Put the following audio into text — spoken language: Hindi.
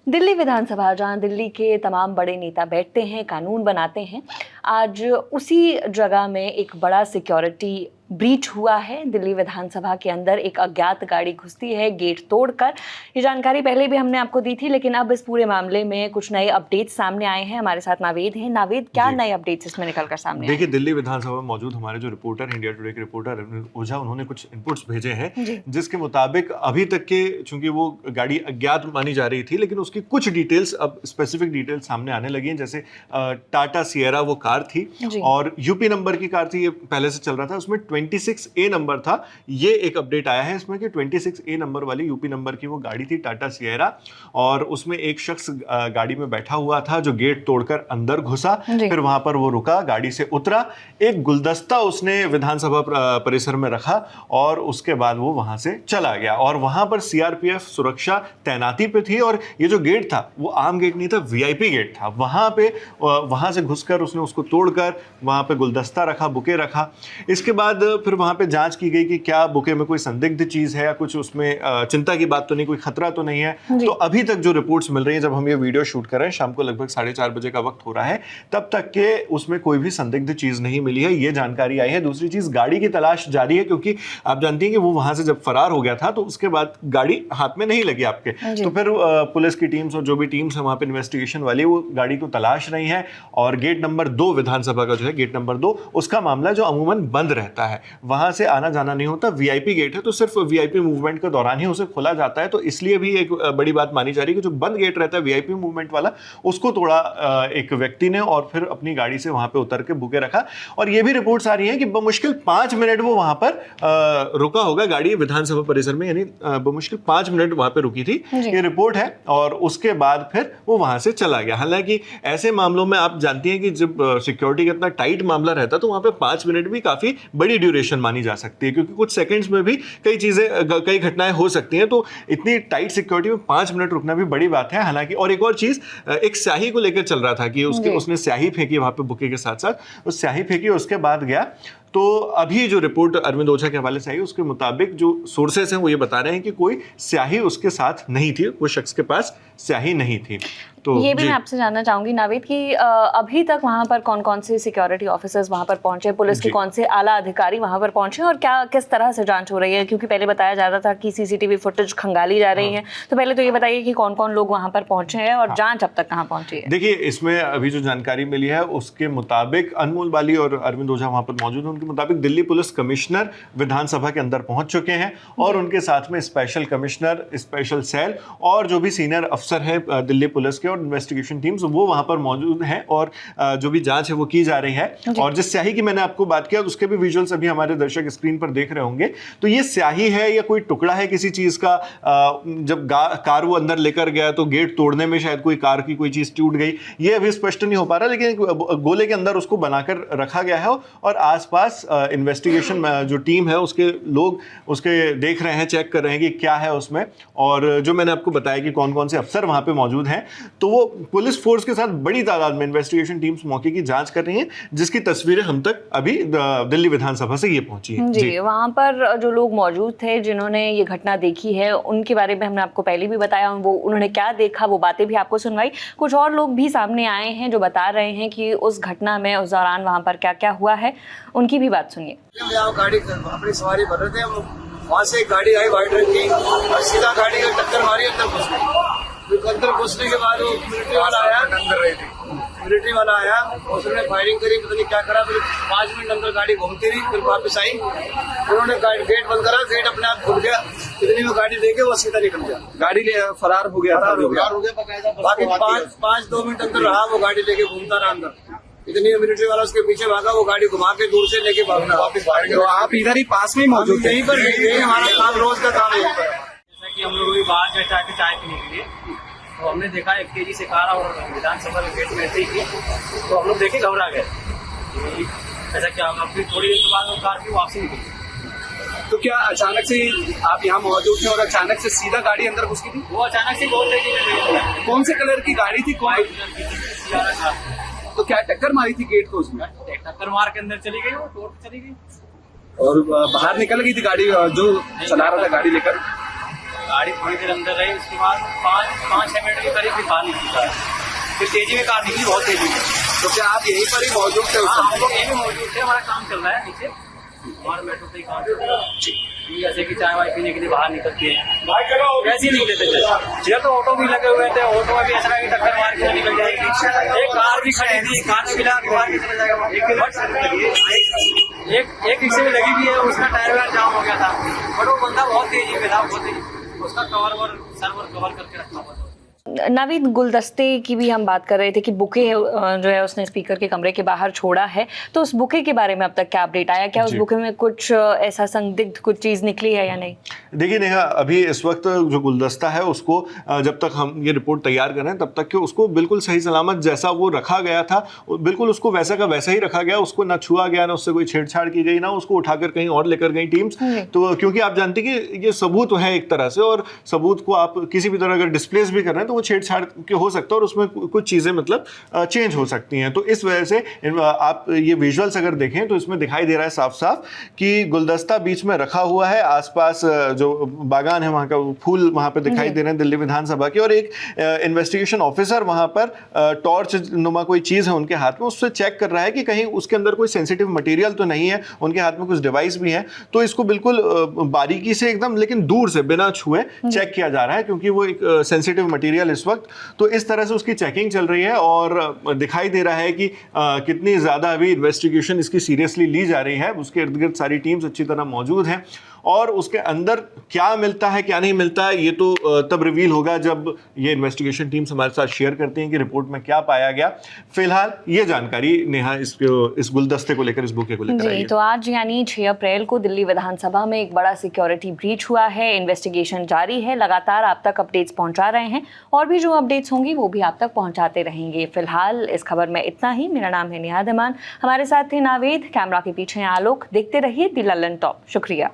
दिल्ली विधानसभा, जहां दिल्ली के तमाम बड़े नेता बैठते हैं, कानून बनाते हैं, आज उसी जगह में एक बड़ा सिक्योरिटी ब्रीच हुआ है। दिल्ली विधानसभा के अंदर एक अज्ञात गाड़ी घुसती है गेट तोड़कर। ये जानकारी पहले भी हमने आपको दी थी, लेकिन अब इस पूरे मामले में कुछ नए अपडेट्स सामने आए हैं। हमारे साथ नावेद हैं। नावेद, क्या नए अपडेट्स इसमें निकलकर सामने आए? देखिए, दिल्ली विधानसभा में मौजूद हमारे जो रिपोर्टर, इंडिया टुडे के रिपोर्टर अरविंद ओझा, उन्होंने कुछ इनपुट्स भेजे हैं जिसके मुताबिक अभी तक के, चूंकि वो गाड़ी अज्ञात मानी जा रही थी, लेकिन उसकी कुछ डिटेल्स, अब स्पेसिफिक डिटेल्स सामने आने लगी हैं। जैसे टाटा सिएरा वो कार थी और यूपी नंबर की कार थी, ये पहले से चल रहा था। उसमें 26A नंबर था। ये एक अपडेट आया है इसमें कि 26A नंबर वाली यूपी नंबर की वो गाड़ी थी, टाटा सिएरा, और उसमें एक शख्स गाड़ी में बैठा हुआ था जो गेट तोड़कर अंदर घुसा। फिर वहां पर वो रुका, गाड़ी से उतरा, एक गुलदस्ता उसने विधानसभा परिसर में रखा और उसके बाद वो वहां से चला गया। और वहां पर सीआरपीएफ सुरक्षा तैनाती पे थी और ये जो गेट था वो आम गेट नहीं था, वीआईपी गेट था। वहां से घुसकर उसने उसको तोड़कर वहां पे गुलदस्ता रखा, बुके रखा। इसके बाद फिर वहां पे जांच की गई कि क्या बुके में कोई संदिग्ध चीज है या कुछ उसमें चिंता की बात तो नहीं, कोई खतरा तो नहीं है। तो अभी तक जो रिपोर्ट्स मिल रही है, जब हम ये वीडियो शूट कर रहे हैं, शाम को लगभग 4:30 बजे का वक्त हो रहा है, तब तक के उसमें कोई भी संदिग्ध चीज नहीं मिली है, ये जानकारी आई है। दूसरी चीज, गाड़ी की तलाश जारी है, क्योंकि आप जानती हैं कि वो वहां से जब फरार हो गया था तो उसके बाद गाड़ी हाथ में नहीं लगी आपके, तो फिर पुलिस की टीम्स और जो भी टीम्स है वहां पे इन्वेस्टिगेशन वाली, वो गाड़ी को तलाश रही है। और गेट नंबर 2 विधानसभा का जो है, गेट नंबर 2, उसका मामला जो अमूमन बंद रहता है, वहां से आना जाना नहीं होता। वीआईपी गेट है तो सिर्फ वीआईपी मूवमेंट के दौरान ही उसे खोला जाता है, तो इसलिए भी एक बड़ी बात मानी जा रही है कि जो बंद गेट रहता है वीआईपी मूवमेंट वाला, उसको तोड़ा एक व्यक्ति ने और फिर अपनी गाड़ी से वहां पे उतर के बुके रखा। और ये भी रिपोर्ट्स आ रही हैं कि बमुश्किल 5 मिनट वो वहां पर रुका होगा, गाड़ी विधानसभा परिसर में, यानी बमुश्किल 5 मिनट वहां पे रुकी थी, ये रिपोर्ट है। और उसके बाद फिर वो वहां से चला गया। हालांकि ऐसे मामलों में आप जानती हैं कि जब सिक्योरिटी का इतना टाइट मामला रहता है तो वहां पे 5 मिनट भी काफी बड़ी ड्यूरेशन मानी जा सकती है, क्योंकि कुछ सेकंड्स में भी कई घटनाएं हो सकती हैं। तो इतनी टाइट सिक्योरिटी में 5 मिनट रुकना भी बड़ी बात है। हालांकि और एक और चीज, एक स्याही को लेकर चल रहा था कि उसने स्याही फेंकी वहां पे बुके के साथ साथ, उस स्याही फेंकी, उसके बाद गया। तो अभी जो रिपोर्ट अरविंद ओझा के हवाले से आई, उसके मुताबिक जो सोर्सेस हैं वो ये बता रहे हैं कि कोई स्याही उसके साथ नहीं थी, कोई शख्स के पास स्याही नहीं थी। तो ये भी मैं आपसे जानना चाहूंगी नावेद कि अभी तक वहां पर कौन कौन से सिक्योरिटी ऑफिसर्स वहां पर पहुंचे, पुलिस के कौन से आला अधिकारी वहां पर पहुंचे और क्या किस तरह से जांच हो रही है? क्योंकि पहले बताया जा रहा था कि सीसीटीवी फुटेज खंगाली जा रही है, तो पहले तो ये बताइए कि कौन कौन लोग वहां पर पहुंचे हैं और जांच अब तक कहां पहुंची है? देखिए, इसमें अभी जो जानकारी मिली है उसके मुताबिक अनमोल बाली और अरविंद ओझा वहां पर मौजूद हैं। उनके मुताबिक दिल्ली पुलिस कमिश्नर विधानसभा के अंदर पहुंच चुके हैं और उनके साथ में स्पेशल कमिश्नर, स्पेशल सेल और जो भी सीनियर अफसर है दिल्ली पुलिस के और इन्वेस्टिगेशन टीम्स, वो वहां पर मौजूद हैं और जो भी जांच है वो की जा रही है। और जिस स्याही की मैंने आपको बात किया, उसके भी विजुअल्स अभी हमारे दर्शक स्क्रीन पर देख रहे होंगे। तो ये स्याही है या कोई टुकड़ा है किसी चीज का? जब कार वो अंदर लेकर गया तो गेट तोड़ने में शायद कोई कार की कोई चीज टूट गई, ये अभी स्पष्ट नहीं हो पा रहा, लेकिन गोले के अंदर उसको बनाकर रखा गया है और आसपास इन्वेस्टिगेशन जो टीम है उसके लोग उसके देख रहे हैं, चेक कर रहे हैं कि क्या है उसमें। और जो मैंने आपको बताया कि कौन कौन से अफसर वहां पे मौजूद हैं, तो वो पुलिस फोर्स के साथ बड़ी तादाद में इन्वेस्टिगेशन टीम्स मौके की जांच कर रही हैं, जिसकी तस्वीरें हम तक अभी दिल्ली विधानसभा से ये पहुंची हैं। जी, वहां पर जो लोग मौजूद थे जिन्होंने ये घटना देखी है, उनके बारे में हमने आपको पहले भी बताया, वो उन्होंने क्या देखा वो बातें भी आपको सुनवाई। कुछ और लोग भी सामने आए हैं जो बता रहे हैं कि उस घटना में, उस दौरान वहां पर क्या क्या हुआ है, उनकी भी बात सुनिए। गाड़ी अपनी सवारी भर रहे थे, वहाँ से एक गाड़ी आई व्हाइट रंग की और सीधा गाड़ी का टक्कर मारी, अंदर घुस गई। अंदर घुसने के बाद वो मिलिट्री वाला आया, उसने फायरिंग करी, पता नहीं क्या करा। फिर 5 मिनट अंदर गाड़ी घूमती रही, फिर वापस आई, उन्होंने गेट बंद करा, गेट अपने आप खुल गया। इतनी में गाड़ी देके वो सीधा निकल गया, गाड़ी ले फरार हो गया। बाकी 5-2 मिनट अंदर रहा, वो गाड़ी लेके घूमता रहा अंदर। इतनी मिलिट्री वाला उसके पीछे भागा, वो गाड़ी घुमा के दूर से लेके भागना वापस। तो आप इधर ही पास में मौजूद थे? यहीं पर यही हमारा काम, रोज का काम है। जैसा कि हम लोग भी बाहर गए चाय पीने के लिए, तो हमने देखा एक तेजी से कार और विधानसभा के गेट में ऐसे ही थी, तो हम लोग देखे घबरा गए। ऐसा क्या, हम अपनी थोड़ी देर के बाद वो कार की वापसी निकली। तो क्या अचानक से आप यहाँ मौजूद थे और अचानक से सीधा गाड़ी अंदर घुस गई थी? वो अचानक से बहुत तेजी में। कौन से कलर की गाड़ी थी? तो क्या टक्कर मारी थी गेट को? उसमें टक्कर मार के अंदर चली गई, वो तोड़ चली गई और बाहर निकल गई थी गाड़ी जो चला रहा था गाड़ी लेकर। गाड़ी थोड़ी देर अंदर रही, उसके बाद 5-6 मिनट के करीब फिर बाहर निकली कार। फिर तेजी में कार निकली, बहुत तेजी में। तो क्या आप यहीं पर ही मौजूद थे उस हाँ, हम समय? लोग यहीं मौजूद थे, हमारा काम चल रहा है नीचे, हमारे मेट्रो से ही काम चल रहा है। जैसे कि चाय वाय पीने के लिए बाहर निकलती है, वैसे ही निकले थे। तो ऑटो भी लगे हुए थे, ऑटो में भी ऐसा लगा कि टक्कर मार के निकल जाएगी। एक कार भी खड़ी थी, कार में मिला के बाहर चला जाएगा। एक रिक्शे में लगी भी है, उसका टायर वायर जाम हो गया था, बट वो बंदा बहुत तेजी में था, बहुत तेजी, उसका सर्वर कवर करके रखा हुआ था। नावीद, गुलदस्ते की भी हम बात कर रहे थे कि बुके जो है उसने स्पीकर के कमरे के बाहर छोड़ा है, तो उस बुके के बारे में अब तक क्या अपडेट आया? क्या उस बुके में कुछ ऐसा संदिग्ध कुछ चीज़ निकली है या नहीं? देखिए नेहा, अभी इस वक्त जो गुलदस्ता है उसको जब तक हम ये रिपोर्ट तैयार कर रहे हैं तब तक कि उसको बिल्कुल सही सलामत जैसा वो रखा गया था, बिल्कुल उसको वैसा का वैसा ही रखा गया, उसको ना छुआ गया, ना उससे कोई छेड़छाड़ की गई, ना उसको उठाकर कहीं और लेकर गई टीम्स। तो क्योंकि आप जानते हैं कि ये सबूत है एक तरह से, और सबूत को आप किसी भी तरह अगर डिस्प्लेस भी कर रहे हैं तो वो छेड़छाड़ के हो सकता है और उसमें कुछ चीज़ें मतलब चेंज हो सकती हैं। तो इस वजह से आप ये विजुअल्स अगर देखें तो इसमें दिखाई दे रहा है साफ साफ कि गुलदस्ता बीच में रखा हुआ है, आसपास जो बागान है वहाँ का फूल वहाँ पे दिखाई दे रहे हैं दिल्ली विधानसभा के, और एक इन्वेस्टिगेशन ऑफिसर वहाँ पर टॉर्च नुमा कोई चीज़ है उनके हाथ में, उससे चेक कर रहा है कि कहीं उसके अंदर कोई सेंसिटिव मटेरियल तो नहीं है। उनके हाथ में कुछ डिवाइस भी है, तो इसको बिल्कुल बारीकी से एकदम लेकिन दूर से बिना छुए चेक किया जा रहा है, क्योंकि वो एक सेंसिटिव मटेरियल इस वक्त, तो इस तरह से उसकी चेकिंग चल रही है। और दिखाई दे रहा है कि कितनी ज़्यादा अभी इन्वेस्टिगेशन इसकी सीरियसली ली जा रही है। उसके इर्द गिर्द सारी टीम्स अच्छी तरह मौजूद हैं, और उसके अंदर क्या मिलता है क्या नहीं मिलता है ये तो तब रिवील होगा जब ये इन्वेस्टिगेशन टीम्स हमारे साथ शेयर करती हैं कि रिपोर्ट में क्या पाया गया। फिलहाल ये जानकारी नेहा इस गुलदस्ते को लेकर, इस बुके को लेकर आई है। तो आज यानी 6 अप्रैल को दिल्ली विधानसभा में एक बड़ा सिक्योरिटी ब्रीच हुआ है, इन्वेस्टिगेशन जारी है, लगातार आप तक अपडेट्स पहुंचा रहे हैं, और भी जो अपडेट्स होंगी वो भी आप तक पहुंचाते रहेंगे। फिलहाल इस खबर में इतना ही। मेरा नाम है निहाद अमान, हमारे साथ थे नावेद, कैमरा के पीछे आलोक। देखते रहिए दी लल्लन टॉप। शुक्रिया।